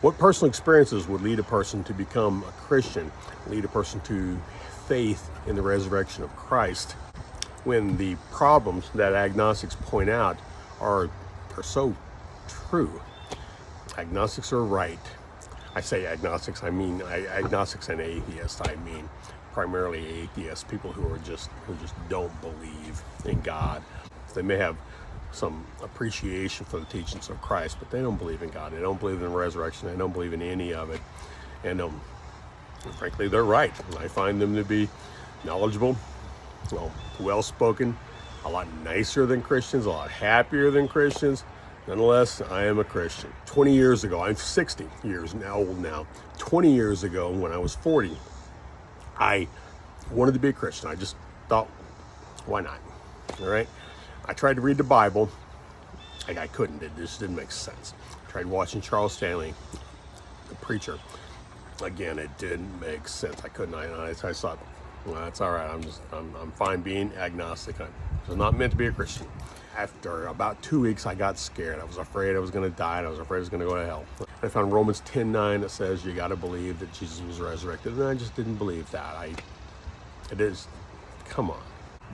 What personal experiences would lead a person to become a Christian, lead a person to faith in the resurrection of Christ, when the problems that agnostics point out are so true? Agnostics are right. I say agnostics, I mean agnostics and atheists. I mean primarily atheists, people who just don't believe in God. They may have some appreciation for the teachings of Christ, but they don't believe in God. They don't believe in the resurrection. They don't believe in any of it. And frankly, they're right. I find them to be knowledgeable, well-spoken, a lot nicer than Christians, a lot happier than Christians. Nonetheless, I am a Christian. 20 years ago, I'm 60 years old now. 20 years ago, when I was 40, I wanted to be a Christian. I just thought, why not? All right. I tried to read the Bible. I couldn't. It just didn't make sense. I tried watching Charles Stanley, the preacher. Again, it didn't make sense. I couldn't. I thought, well, that's all right. I'm fine being agnostic. I was not meant to be a Christian. After about 2 weeks, I got scared. I was afraid I was going to die, and I was afraid I was going to go to hell. I found Romans 10:9 that says you got to believe that Jesus was resurrected, and I just didn't believe that. Come on.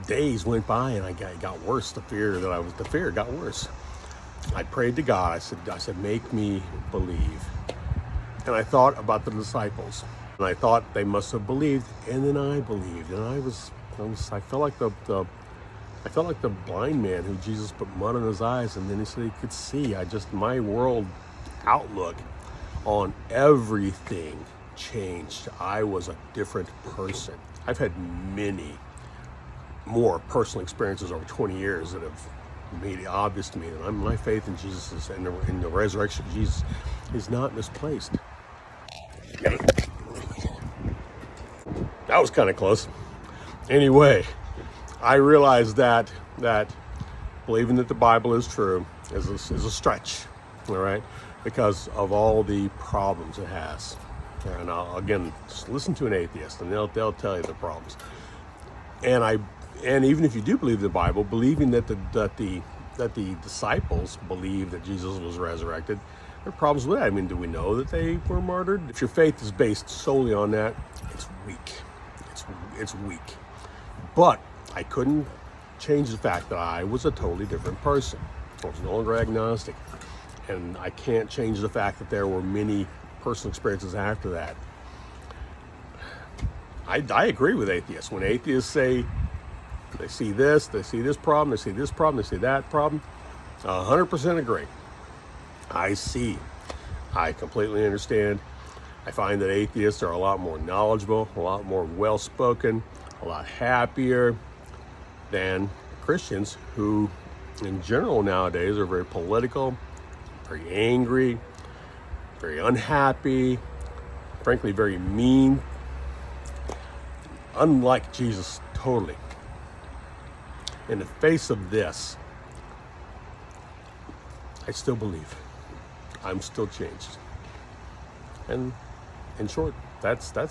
Days went by, and I got worse. The fear got worse. I prayed to God. I said, make me believe. And I thought about the disciples, and I thought they must have believed, and then I believed, and I felt like the blind man who Jesus put mud on his eyes, and then he said he could see. My world outlook on everything changed. I was a different person. I've had many more personal experiences over 20 years that have made it obvious to me that my faith in Jesus and in the resurrection of Jesus is not misplaced. That was kind of close. Anyway, I realized that believing that the Bible is true is a stretch, all right, because of all the problems it has. And again, just listen to an atheist, and they'll tell you the problems. And even if you do believe the Bible, believing that the disciples believed that Jesus was resurrected, there are problems with that. I mean, do we know that they were martyred? If your faith is based solely on that, it's weak. It's weak. But I couldn't change the fact that I was a totally different person. I was no longer agnostic. And I can't change the fact that there were many personal experiences after that. I agree with atheists. When atheists say they see this problem, they see this problem, they see that problem, 100% agree. I completely understand. I find that atheists are a lot more knowledgeable, a lot more well-spoken, a lot happier than Christians who, in general nowadays, are very political, very angry, very unhappy, frankly, very mean, unlike Jesus totally. In the face of this, I still believe. I'm still changed. And in short, that's it.